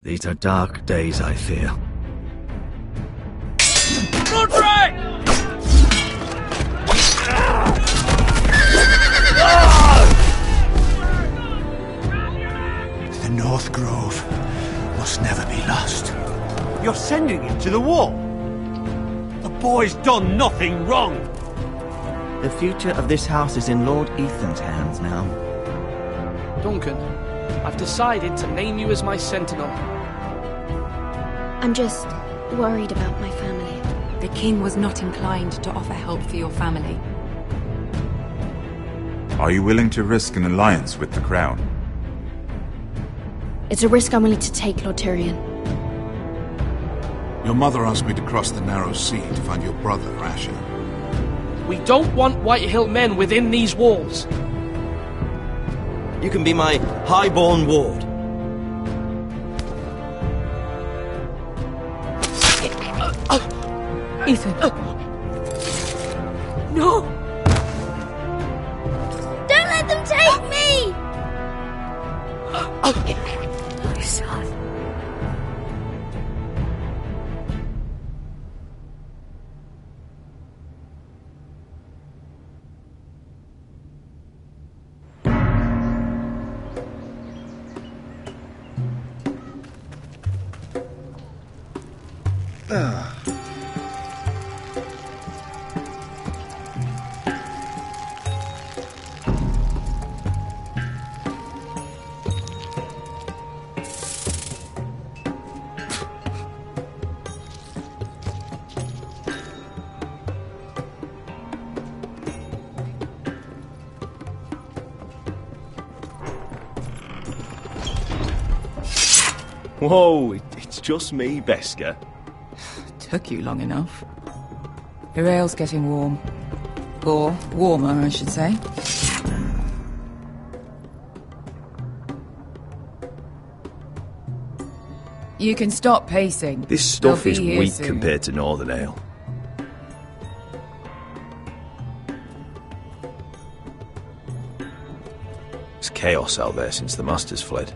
These are dark days, I fear. Roderick! The North Grove must never be lost. You're sending him to the war? The boy's done nothing wrong. The future of this house is in Lord Ethan's hands now. Duncan, I've decided to name you as my sentinel. I'm just worried about my family. The king was not inclined to offer help for your family. Are you willing to risk an alliance with the crown? It's a risk I'm willing to take, Lord Tyrion. Your mother asked me to cross the narrow sea to find your brother, Asher. We don't want Whitehill men within these walls. You can be my highborn ward. Ethan. No! Don't let them take me! My son. Whoa, it's just me, Beska. Took you long enough. Your ale's getting warm. Or warmer, I should say. You can stop pacing. This stuff They'll is be here weak soon. compared to Northern Ale. It's chaos out there since the Masters fled.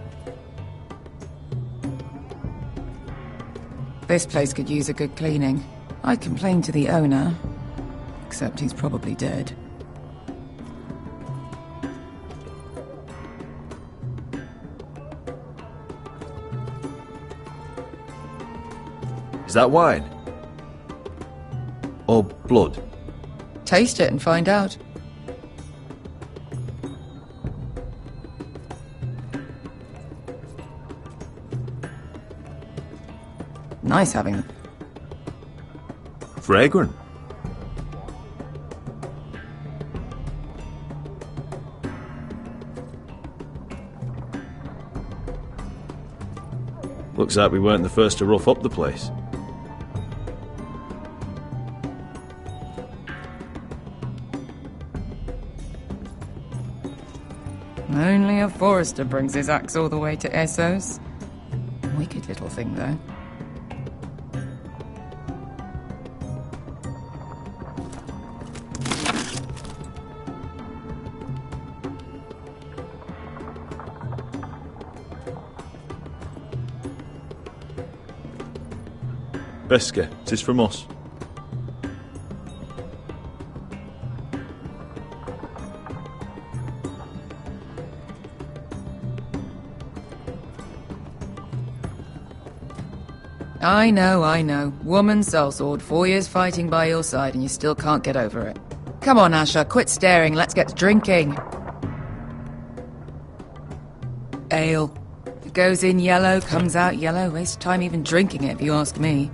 This place could use a good cleaning. I'd complain to the owner, except he's probably dead. Is that wine? Or blood? Taste it and find out. Nice having them. Fragrant. Looks like we weren't the first to rough up the place. Only a Forrester brings his axe all the way to Essos. Wicked little thing, though. Beska, 'tis from us. I know. Woman sellsword, 4 years fighting by your side and you still can't get over it. Come on, Asher, quit staring, let's get to drinking. Ale. It goes in yellow, comes out yellow. Waste time even drinking it, if you ask me.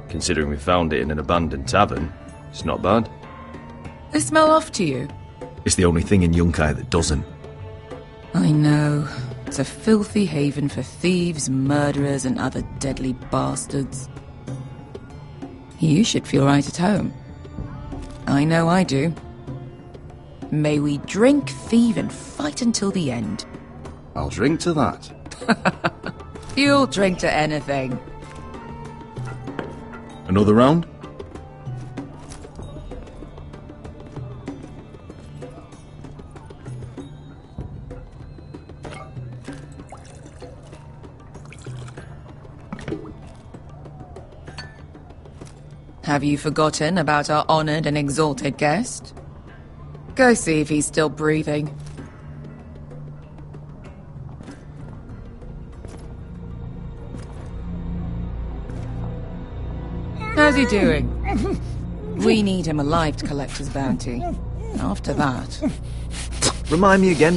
Considering we found it in an abandoned tavern, it's not bad. They smell off to you. It's the only thing in Yunkai that doesn't. I know. It's a filthy haven for thieves, murderers, and other deadly bastards. You should feel right at home. I know I do. May we drink, thieve, and fight until the end. I'll drink to that. You'll drink to anything. Another round? Have you forgotten about our honored and exalted guest? Go see if he's still breathing. How's he doing? We need him alive to collect his bounty. After that... Remind me again,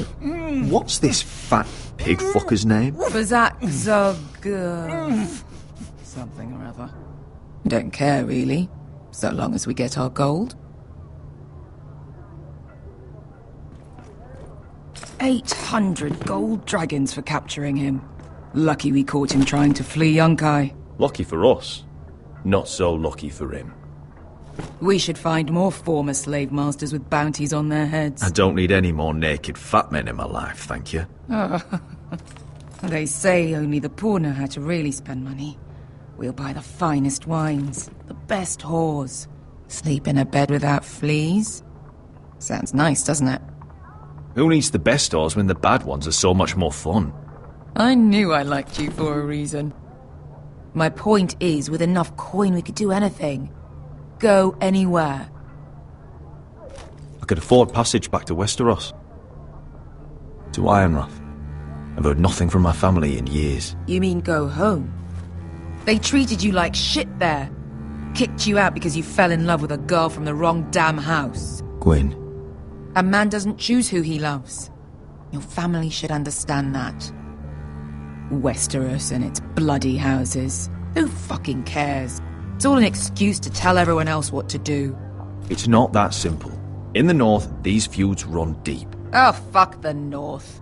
what's this fat pig fucker's name? Bazak Zog... something or other. Don't care, really. So long as we get our gold. 800 gold dragons for capturing him. Lucky we caught him trying to flee Yunkai. Lucky for us. Not so lucky for him. We should find more former slave masters with bounties on their heads. I don't need any more naked fat men in my life, thank you. They say only the poor know how to really spend money. We'll buy the finest wines, the best whores, sleep in a bed without fleas. Sounds nice, doesn't it? Who needs the best whores when the bad ones are so much more fun? I knew I liked you for a reason. My point is, with enough coin we could do anything. Go anywhere. I could afford passage back to Westeros. To Ironrath. I've heard nothing from my family in years. You mean go home? They treated you like shit there. Kicked you out because you fell in love with a girl from the wrong damn house. Gwyn. A man doesn't choose who he loves. Your family should understand that. Westeros and its bloody houses. Who fucking cares? It's all an excuse to tell everyone else what to do. It's not that simple. In the north, these feuds run deep. Oh, fuck the north.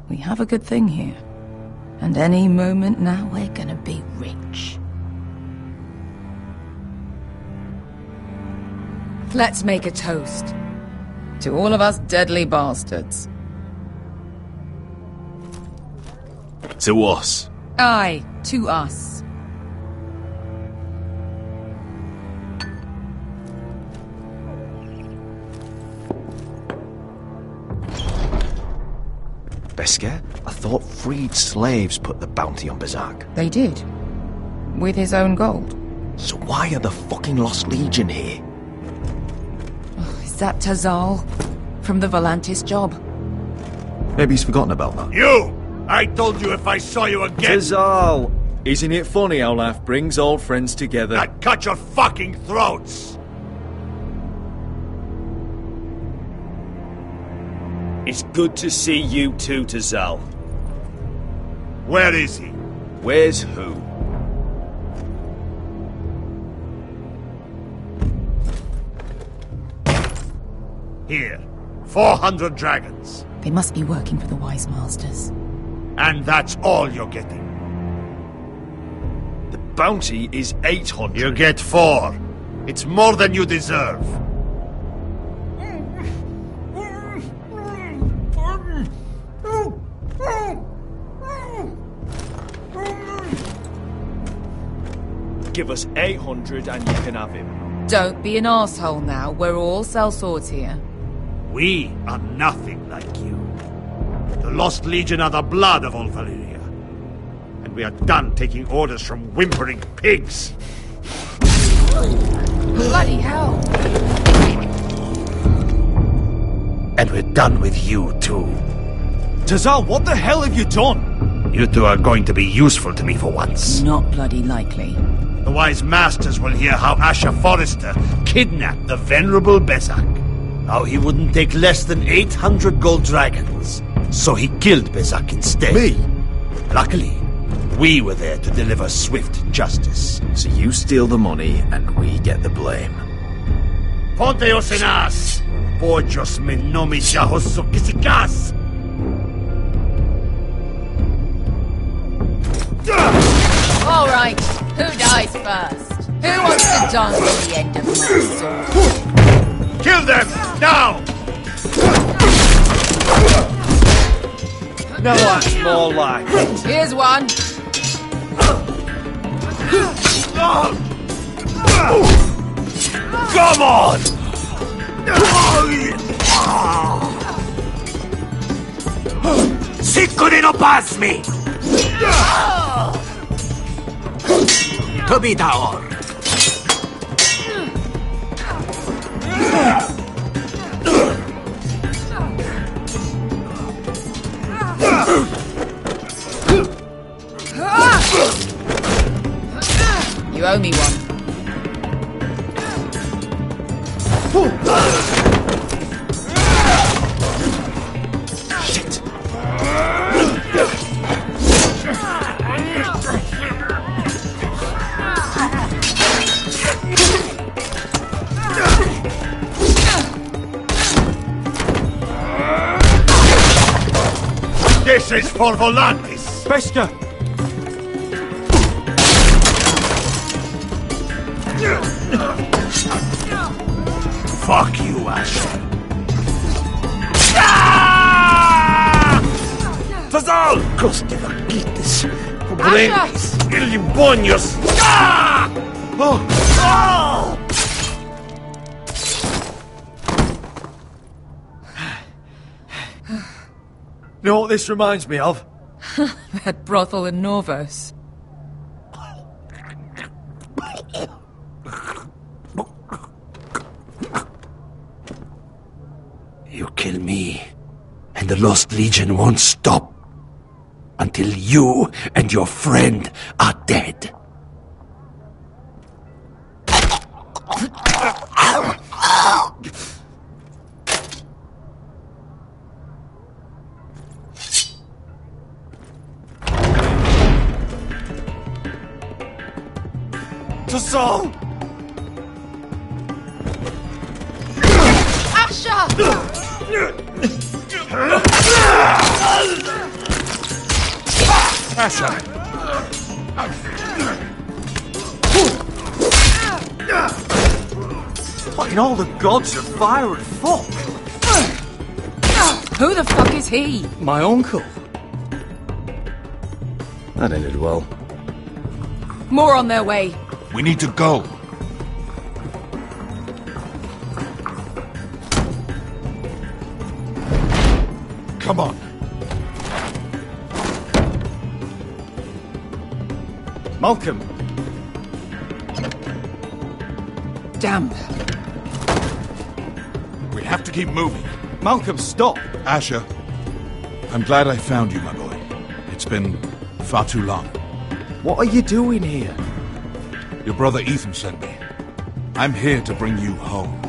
We have a good thing here. And any moment now, we're gonna be rich. Let's make a toast. To all of us deadly bastards. To us. Aye, to us. Besker? I thought freed slaves put the bounty on Bazak. They did. With his own gold. So why are the fucking Lost Legion here? Oh, is that Tazal? From the Volantis job? Maybe he's forgotten about that. You! I told you if I saw you again... Tazal! Isn't it funny how life brings old friends together? I'd cut your fucking throats! It's good to see you too, Tazal. Where is he? Where's who? Here. 400 dragons. They must be working for the Wise Masters. And that's all you're getting. The bounty is 800. You get 4. It's more than you deserve. Give us 800 and you can have him. Don't be an arsehole now. We're all sellswords here. We are nothing like you. The Lost Legion are the blood of all Valyria. And we are done taking orders from whimpering pigs. Bloody hell! And we're done with you too. Tazal, what the hell have you done? You two are going to be useful to me for once. Not bloody likely. The Wise Masters will hear how ASHER Forrester kidnapped the venerable Bezak. How he wouldn't take less than 800 gold dragons. So he killed Bezak instead. Me? Luckily, we were there to deliver swift justice. So you steal the money and we get the blame. Ponteos en as! Pojos me nomi jahoso kisikas! All right, who dies first? Who wants to dance at the end of my sword? Kill them! Now! Now that's more like it. Here's one. Come on! Siccone no pasmi! To be daor. patience for Volantis! Beskha! Fuck you, Asher. Fazal! Coste vaquites! Pobrenis! Ilibonios! Oh! You know what this reminds me of? That brothel in Norvos. You kill me, and the Lost Legion won't stop until you and your friend are dead. Tassal! Asher! Fucking all the gods of fire and fuck! Who the fuck is he? My uncle. That ended well. More on their way. We need to go. Come on. Malcolm. Damn. We have to keep moving. Malcolm, stop! Asher, I'm glad I found you, my boy. It's been far too long. What are you doing here? Your brother Ethan sent me. I'm here to bring you home.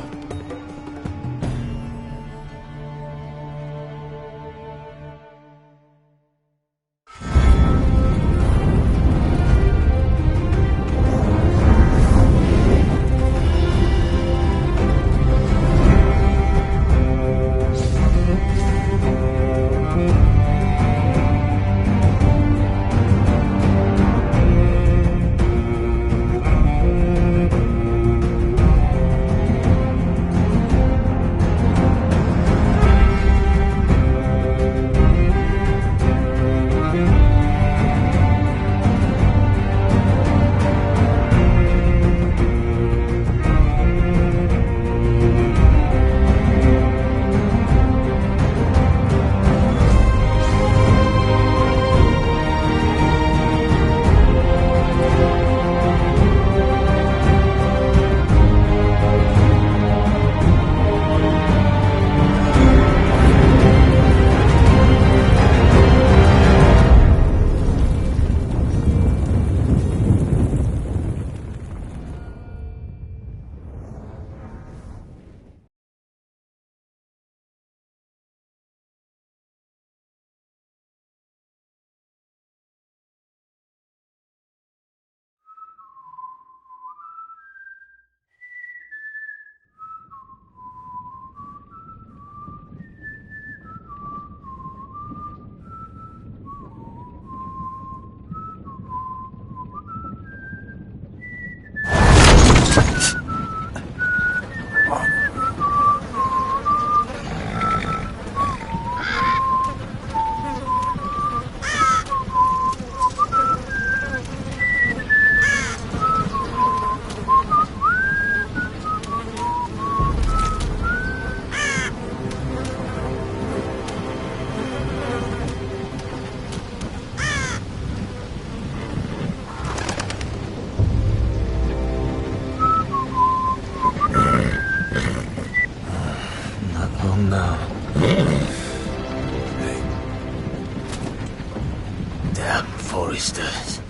Damn foresters.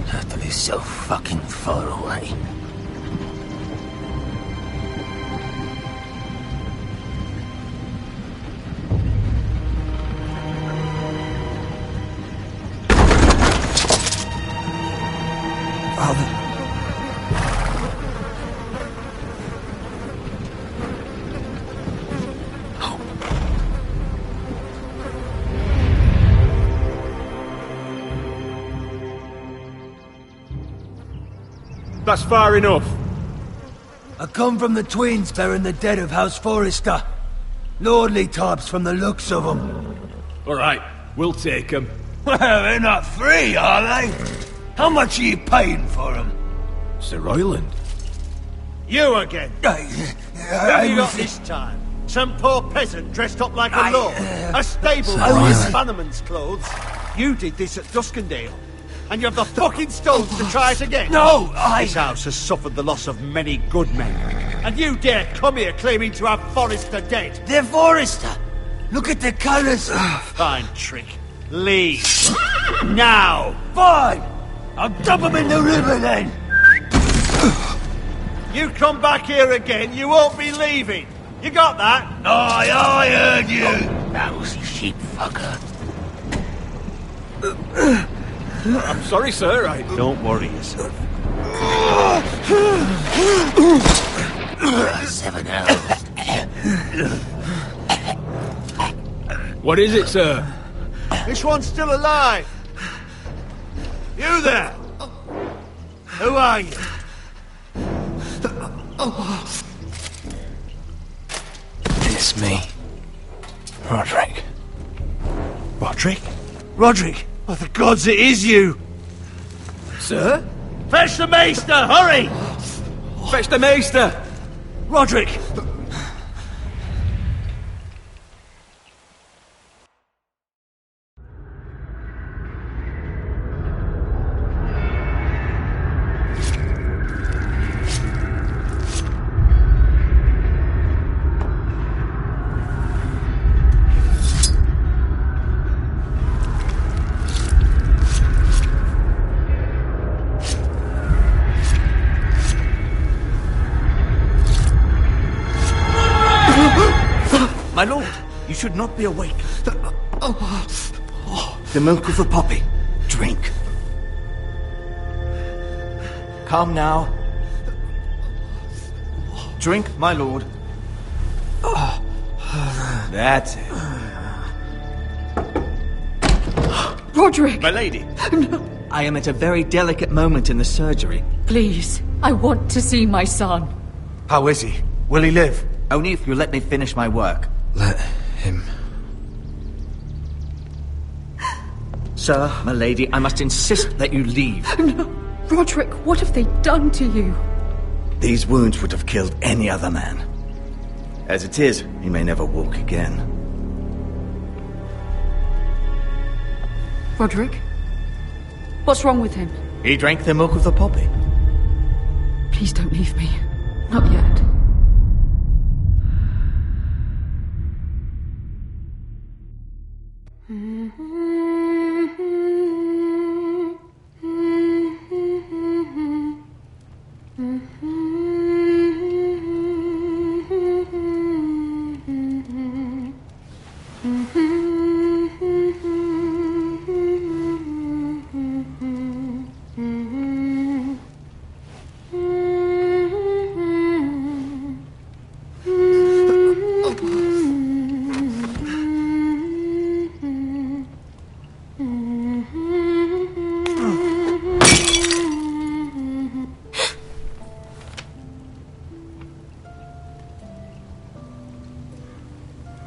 Have to be so fucking far away. That's far enough. I come from the twins bearing the dead of House Forrester. Lordly types from the looks of them. All right, we'll take them. Well, they're not free, are they? How much are you paying for them? Sir Royland. You again. Who have you got this time? Some poor peasant dressed up like a lord. A stable boy in Bannerman's clothes. You did this at Duskendale. And you have the fucking stones to try it again? No, This house has suffered the loss of many good men. And you dare come here claiming to have Forrester dead? They're Forrester. Look at the colours. Fine trick. Leave. Now. Fine. I'll dump them in the river then. You come back here again, you won't be leaving. You got that? Aye, I heard you. Lousy sheep fucker. I'm sorry, sir. Don't worry yourself. 7 hours. What is it, sir? This one's still alive. You there? Who are you? It's me. Roderick. Roderick? Roderick? Oh, the gods, it is you! Sir? Fetch the maester, hurry! Fetch the maester! Roderick! My lord, you should not be awake. The milk of the poppy. Drink. Come now. Drink, my lord. That's it. Roderick! My lady. I am at a very delicate moment in the surgery. Please, I want to see my son. How is he? Will he live? Only if you let me finish my work. Let him. Sir, my lady, I must insist that you leave. No. Roderick, what have they done to you? These wounds would have killed any other man. As it is, he may never walk again. Roderick? What's wrong with him? He drank the milk of the poppy. Please don't leave me. Not yet.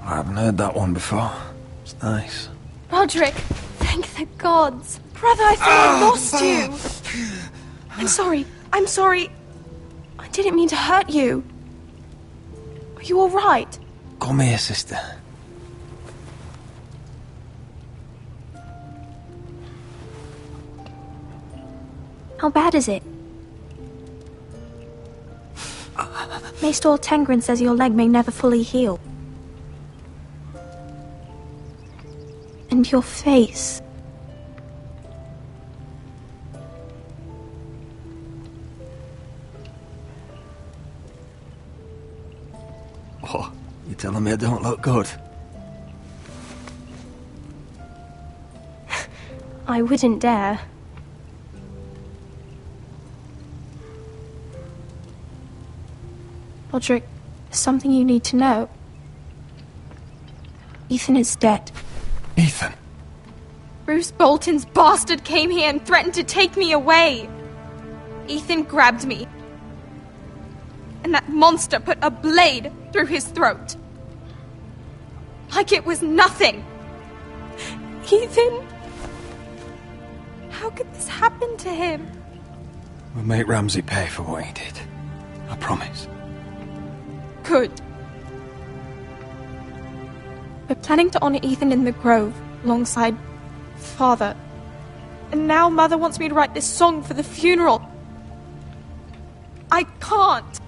I haven't heard that one before. It's nice. Roderick, thank the gods. Brother, I thought I lost you. I'm sorry. I'm sorry. I didn't mean to hurt you. Are you all right? Come here, sister. How bad is it? Maester Tengrin says your leg may never fully heal. And your face. Oh, you telling me I don't look good? I wouldn't dare. Roderick, there's something you need to know. Ethan is dead. Ethan? Bruce Bolton's bastard came here and threatened to take me away. Ethan grabbed me. And that monster put a blade through his throat. Like it was nothing. Ethan... How could this happen to him? We'll make Ramsey pay for what he did. I promise. Good. We're planning to honor Ethan in the Grove, alongside Father. And now Mother wants me to write this song for the funeral. I can't.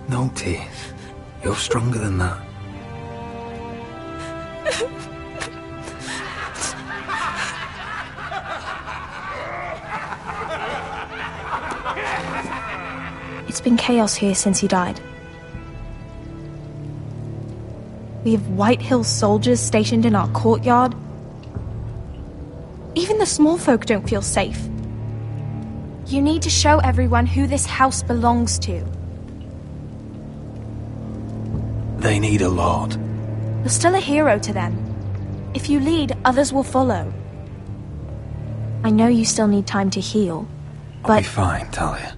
No tears. You're stronger than that. It's been chaos here since he died. We have White Hill soldiers stationed in our courtyard. Even the small folk don't feel safe. You need to show everyone who this house belongs to. They need a lord. You're still a hero to them. If you lead, others will follow. I know you still need time to heal, but... I'll be fine, Talia.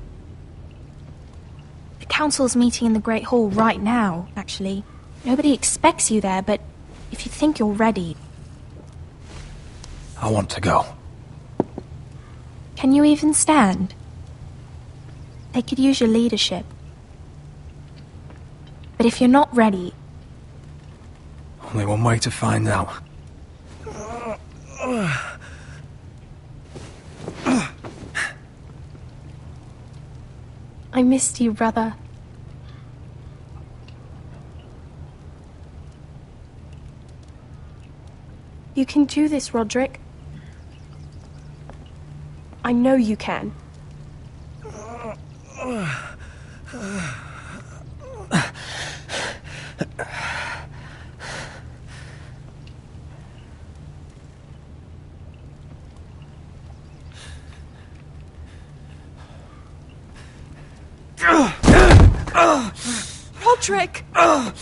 The council's meeting in the Great Hall right now, actually. Nobody expects you there, but if you think you're ready... I want to go. Can you even stand? They could use your leadership. But if you're not ready... Only one way to find out. I missed you, brother. You can do this, Roderick. I know you can. Roderick! I'm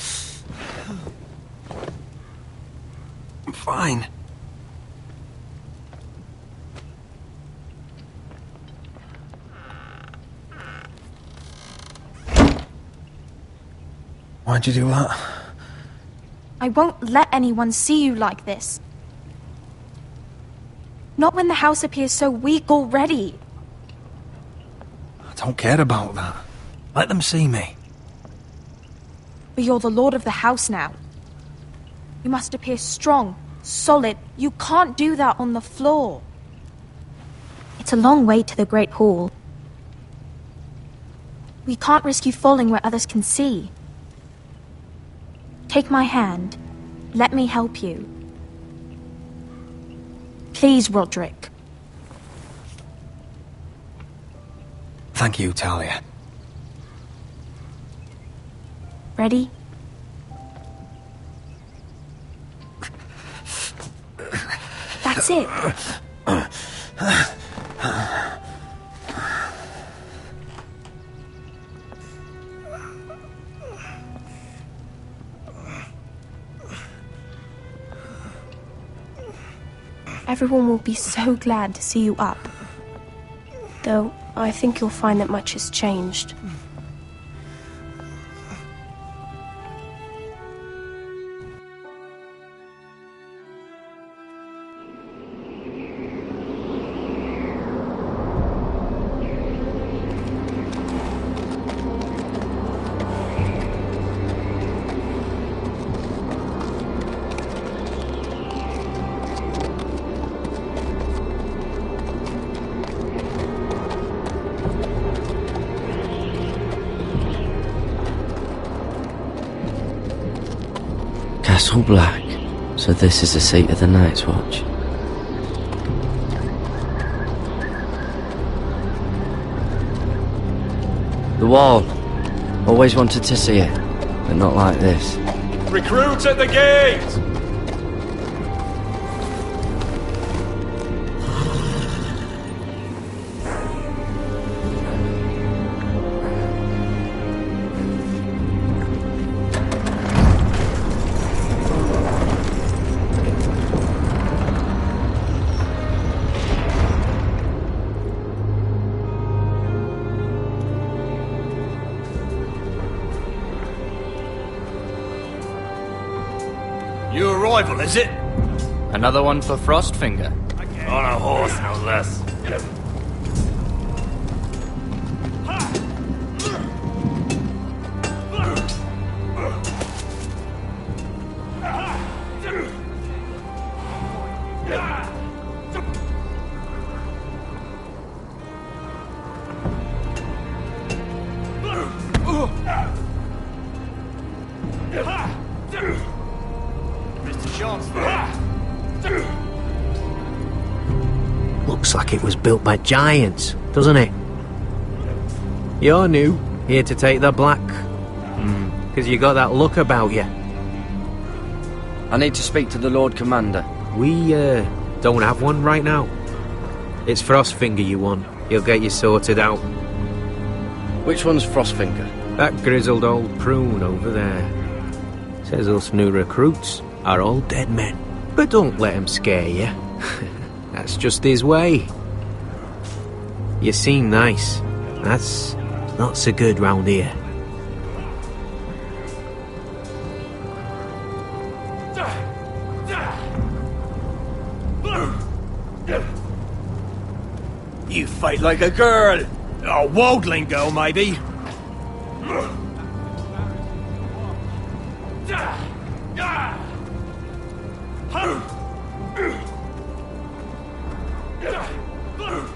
fine. Why'd you do that? I won't let anyone see you like this. Not when the house appears so weak already. I don't care about that. Let them see me. But you're the lord of the house now. You must appear strong, solid. You can't do that on the floor. It's a long way to the Great Hall. We can't risk you falling where others can see. Take my hand. Let me help you. Please, Roderick. Thank you, Talia. Ready? That's it. Everyone will be so glad to see you up. Though, I think you'll find that much has changed. Castle Black. So this is the seat of the Night's Watch. The wall. Always wanted to see it, but not like this. Recruits at the gate! arrival, is it? Another one for Frostfinger. On a horse, no less. Looks like it was built by giants, doesn't it? You're new, here to take the black. Because you got that look about you. I need to speak to the Lord Commander. We, don't have one right now. It's Frostfinger you want. He'll get you sorted out. Which one's Frostfinger? That grizzled old prune over there. Says us new recruits are all dead men. But don't let him scare you. That's just his way. You seem nice. That's not so good round here. You fight like a girl. A waldling girl, maybe.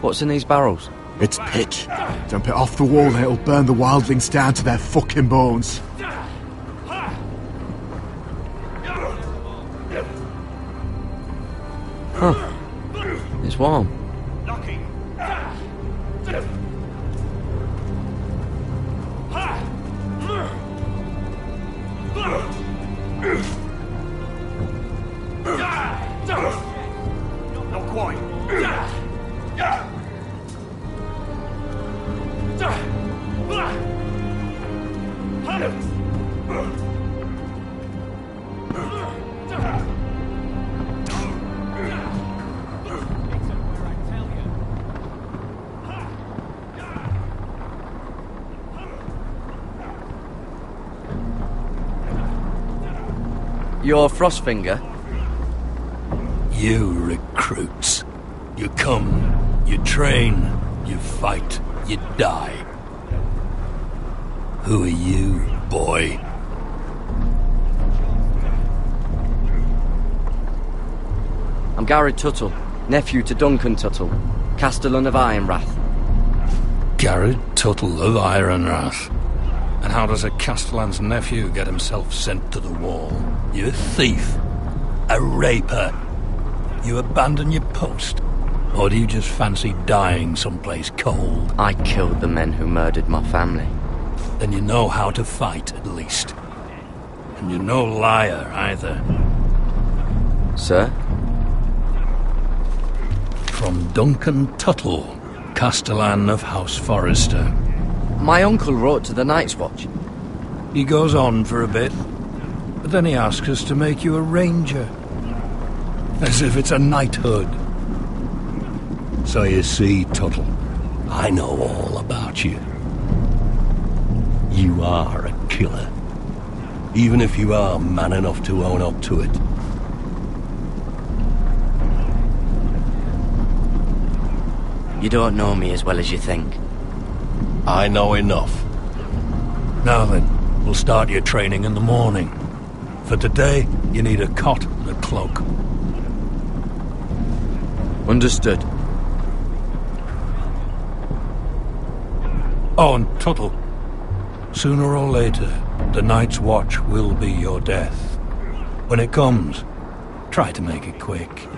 What's in these barrels? It's pitch. Dump it off the wall and it'll burn the wildlings down to their fucking bones. Huh. It's warm. Not quite. You're Frostfinger? You recruits. You come, you train, you fight, you die. Who are you, boy? I'm Gary Tuttle, nephew to Duncan Tuttle, Castellan of Ironrath. Garrett Tuttle of Ironrath. And how does a Castellan's nephew get himself sent to the wall? You a thief, a raper. You abandon your post, or do you just fancy dying someplace cold? I killed the men who murdered my family. Then you know how to fight, at least. And you're no liar, either. Sir? From Duncan Tuttle, Castellan of House Forrester. My uncle wrote to the Night's Watch. He goes on for a bit, but then he asks us to make you a ranger. As if it's a knighthood. So you see, Tuttle, I know all about you. You are a killer. Even if you are man enough to own up to it. You don't know me as well as you think. I know enough. Now then, we'll start your training in the morning. For today, you need a cot and a cloak. Understood. Oh, and Tuttle. Sooner or later, the Night's Watch will be your death. When it comes, try to make it quick.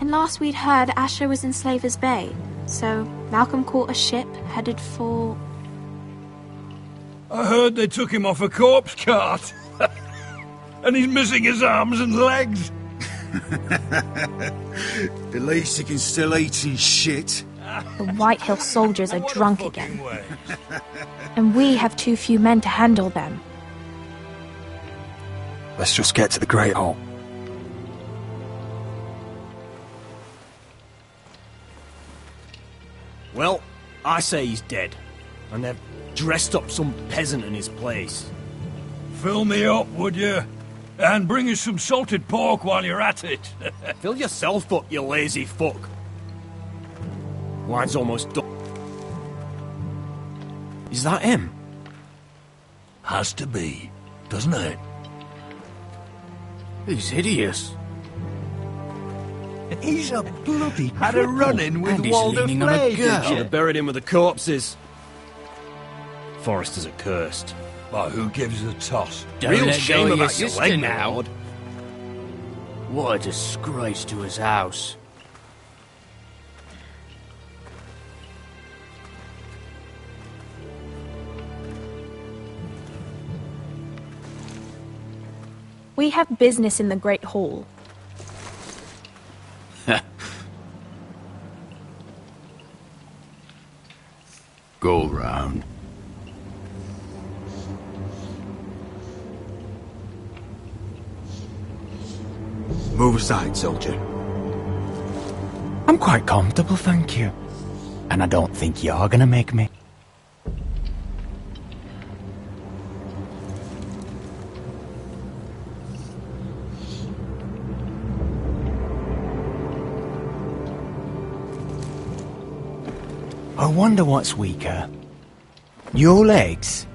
And last we'd heard, Asher was in Slaver's Bay, so Malcolm caught a ship headed for... I heard they took him off a corpse cart. And he's missing his arms and legs. At least he can still eat his shit. The White Hill soldiers are drunk again. And we have too few men to handle them. Let's just get to the Great Hall. . Well, I say he's dead. And they've dressed up some peasant in his place. Fill me up, would you? And bring us some salted pork while you're at it. Fill yourself up, you lazy fuck. Wine's almost done. Is that him? Has to be, doesn't it? He's hideous. He's a bloody had a run-in with and Walder he's leaning on a Flay, girl. did Should you? have buried him with the corpses. Forresters are cursed. But who gives a toss? Real shame about your leg now. Lord. What a disgrace to his house. We have business in the Great Hall. Go round. Move aside, soldier. I'm quite comfortable, thank you. And I don't think you're gonna make me. I wonder what's weaker. Your legs?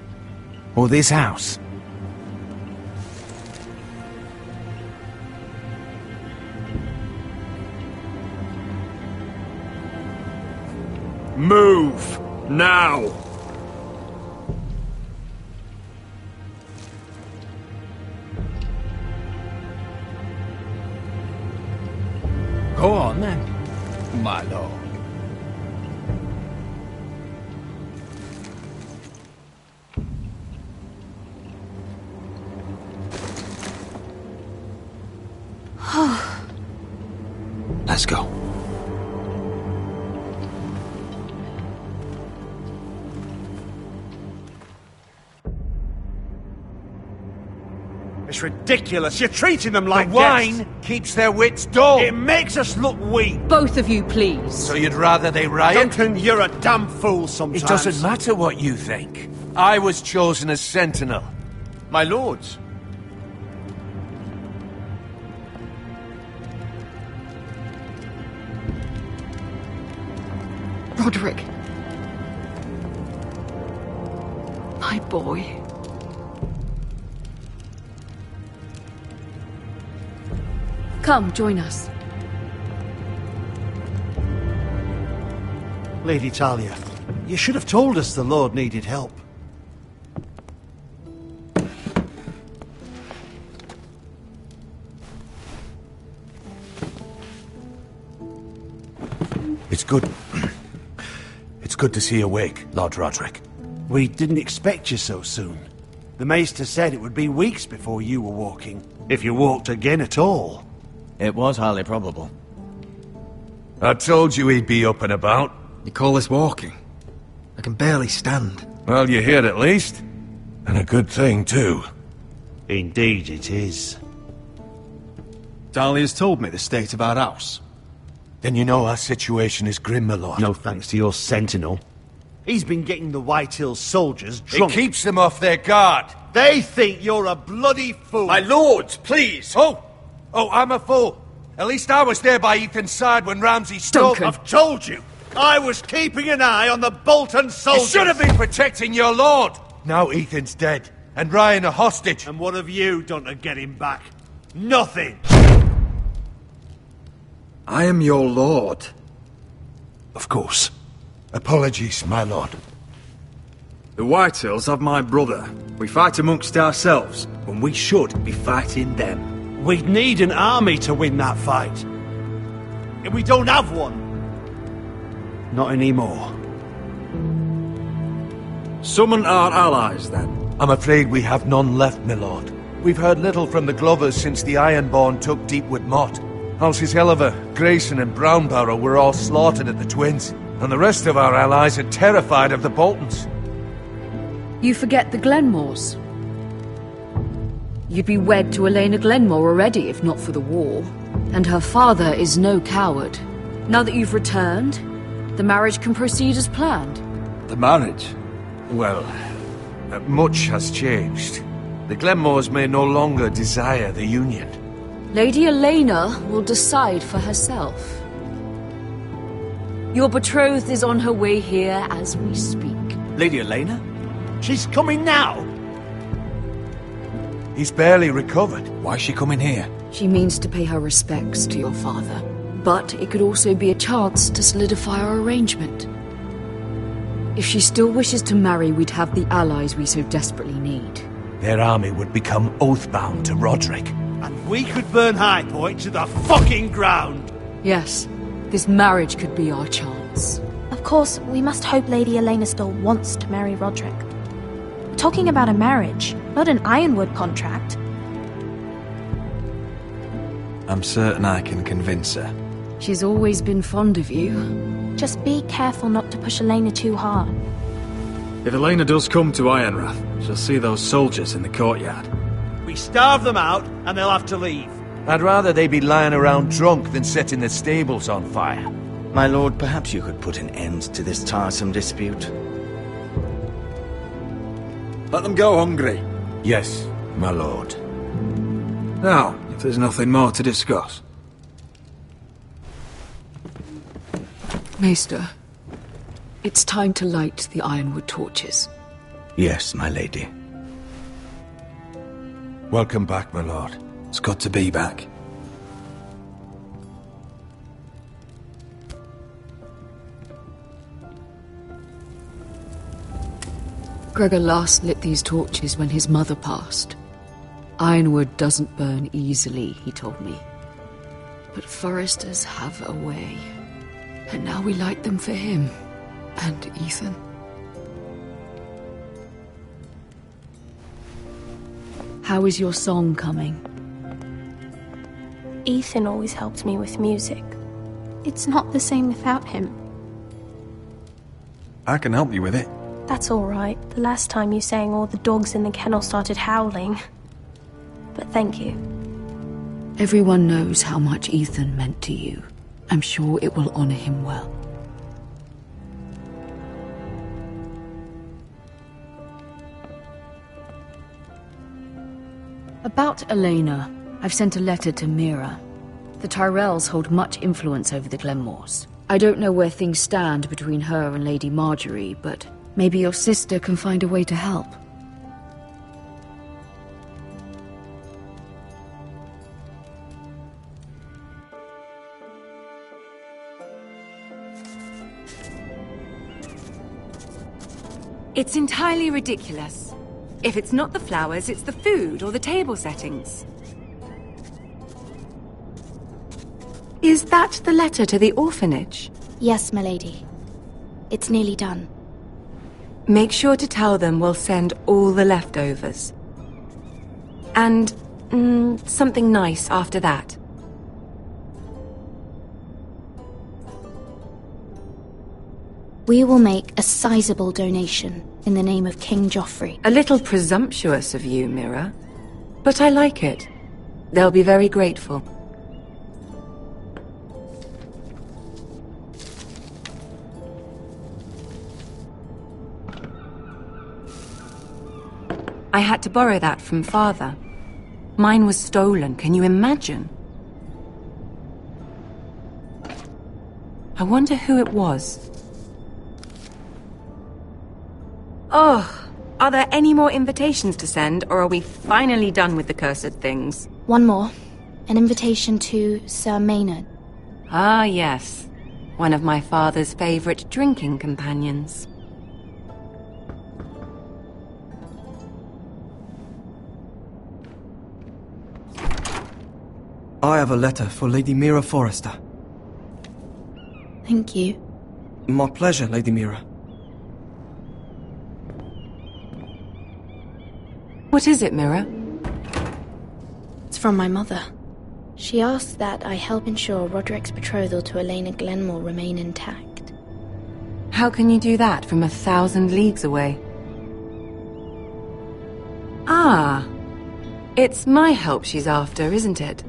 Or this house? Move! Now! Go on then, my lord. Let's go. It's ridiculous. You're treating them like The wine guests. keeps their wits dull. It makes us look weak. Both of you, please. So you'd rather they riot? Duncan, you're a damn fool sometimes. It doesn't matter what you think. I was chosen as sentinel. My lords. Roderick. My boy. Come, join us. Lady Talia, you should have told us the Lord needed help. It's good. It's good to see you awake, Lord Roderick. We didn't expect you so soon. The Maester said it would be weeks before you were walking, if you walked again at all. It was highly probable. I told you he'd be up and about. You call this walking? I can barely stand. Well, you're here at least. And a good thing, too. Indeed it is. Dahlia's told me the state of our house. Then you know our situation is grim, my lord. No thanks to your sentinel. He's been getting the White Hills soldiers drunk. It keeps them off their guard. They think you're a bloody fool. My lords, please! Oh, I'm a fool. At least I was there by Ethan's side when Ramsay stole... I've told you. I was keeping an eye on the Bolton You soldiers. should have been protecting your lord. Now Ethan's dead, and Ryan a hostage. And what have you done to get him back? Nothing. I am your lord. Of course. Apologies, my lord. The Whitehills have my brother. We fight amongst ourselves, when we should be fighting them. We'd need an army to win that fight. And we don't have one. Not anymore. Summon our allies, then. I'm afraid we have none left, my lord. We've heard little from the Glovers since the Ironborn took Deepwood Motte. Halsey's Helliver, Grayson and Brownbarrow were all slaughtered at the Twins, and the rest of our allies are terrified of the Boltons. You forget the Glenmores. You'd be wed to Elena Glenmore already if not for the war. And her father is no coward. Now that you've returned, The marriage can proceed as planned. The marriage? Well, much has changed. The Glenmores may no longer desire the union. Lady Elena will decide for herself. Your betrothed is on her way here as we speak. Lady Elena? She's coming now! He's barely recovered. Why is she coming here? She means to pay her respects to your father. But it could also be a chance to solidify our arrangement. If she still wishes to marry, we'd have the allies we so desperately need. Their army would become oath-bound to Roderick. And we could burn High Point to the fucking ground! Yes, this marriage could be our chance. Of course, we must hope Lady Elena still wants to marry Roderick. We're talking about a marriage, not an Ironwood contract. I'm certain I can convince her. She's always been fond of you. Just be careful not to push Elena too hard. If Elena does come to Ironrath, she'll see those soldiers in the courtyard. We starve them out, and they'll have to leave. I'd rather they be lying around drunk than setting the stables on fire. My lord, perhaps you could put an end to this tiresome dispute. Let them go hungry. Yes, my lord. Now, if there's nothing more to discuss. Maester, it's time to light the Ironwood torches. Yes, my lady. Welcome back, my lord. It's good to be back. Gregor last lit these torches when his mother passed. Ironwood doesn't burn easily, he told me. But foresters have a way. And now we light them for him. And Ethan. How is your song coming? Ethan always helped me with music. It's not the same without him. I can help you with it. That's all right. The last time you sang, all the dogs in the kennel started howling. But thank you. Everyone knows how much Ethan meant to you. I'm sure it will honor him well. About Elena, I've sent a letter to Mira. The Tyrells hold much influence over the Glenmores. I don't know where things stand between her and Lady Marjorie, but maybe your sister can find a way to help. It's entirely ridiculous. If it's not the flowers, it's the food or the table settings. Is that the letter to the orphanage? Yes, my lady. It's nearly done. Make sure to tell them we'll send all the leftovers. And something nice after that. We will make a sizable donation in the name of King Joffrey. A little presumptuous of you, Mira. But I like it. They'll be very grateful. I had to borrow that from Father. Mine was stolen, can you imagine? I wonder who it was. Oh, are there any more invitations to send, or are we finally done with the cursed things? One more. An invitation to Sir Maynard. Ah, yes. One of my father's favorite drinking companions. I have a letter for Lady Mira Forrester. Thank you. My pleasure, Lady Mira. What is it, Mira? It's from my mother. She asks that I help ensure Roderick's betrothal to Elena Glenmore remain intact. How can you do that from 1,000 leagues away? Ah, it's my help she's after, isn't it?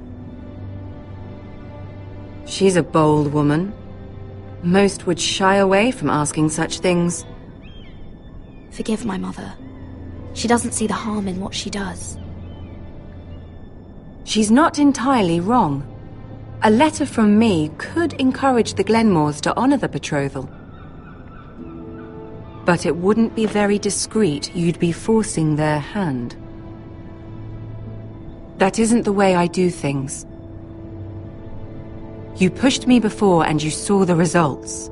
She's a bold woman. Most would shy away from asking such things. Forgive my mother. She doesn't see the harm in what she does. She's not entirely wrong. A letter from me could encourage the Glenmores to honor the betrothal. But it wouldn't be very discreet. You'd be forcing their hand. That isn't the way I do things. You pushed me before and you saw the results.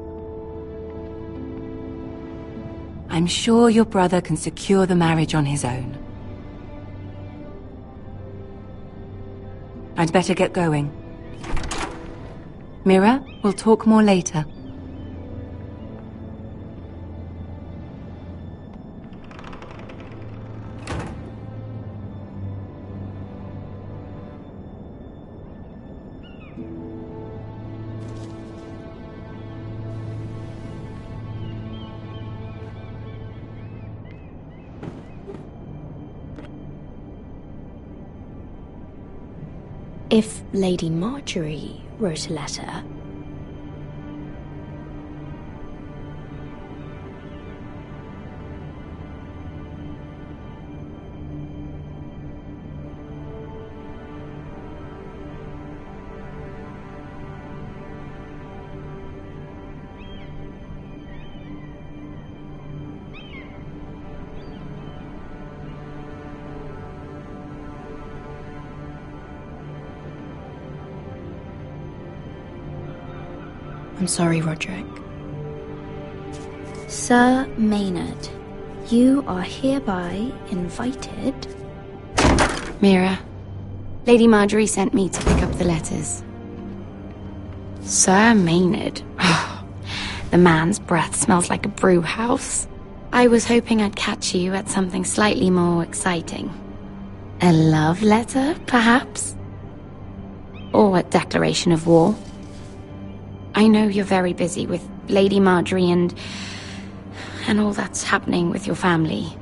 I'm sure your brother can secure the marriage on his own. I'd better get going. Mira, we'll talk more later. If Lady Marjorie wrote a letter... I'm sorry, Roderick. Sir Maynard, you are hereby invited... Mira, Lady Marjorie sent me to pick up the letters. Sir Maynard? The man's breath smells like a brew house. I was hoping I'd catch you at something slightly more exciting. A love letter, perhaps? Or a declaration of war? I know you're very busy with Lady Marjorie and all that's happening with your family.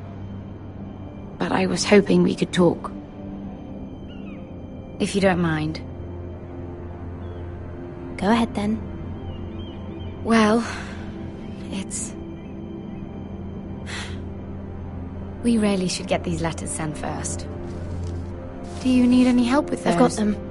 But I was hoping we could talk. If you don't mind. Go ahead, then. Well, we really should get these letters sent first. Do you need any help with those? I've got them.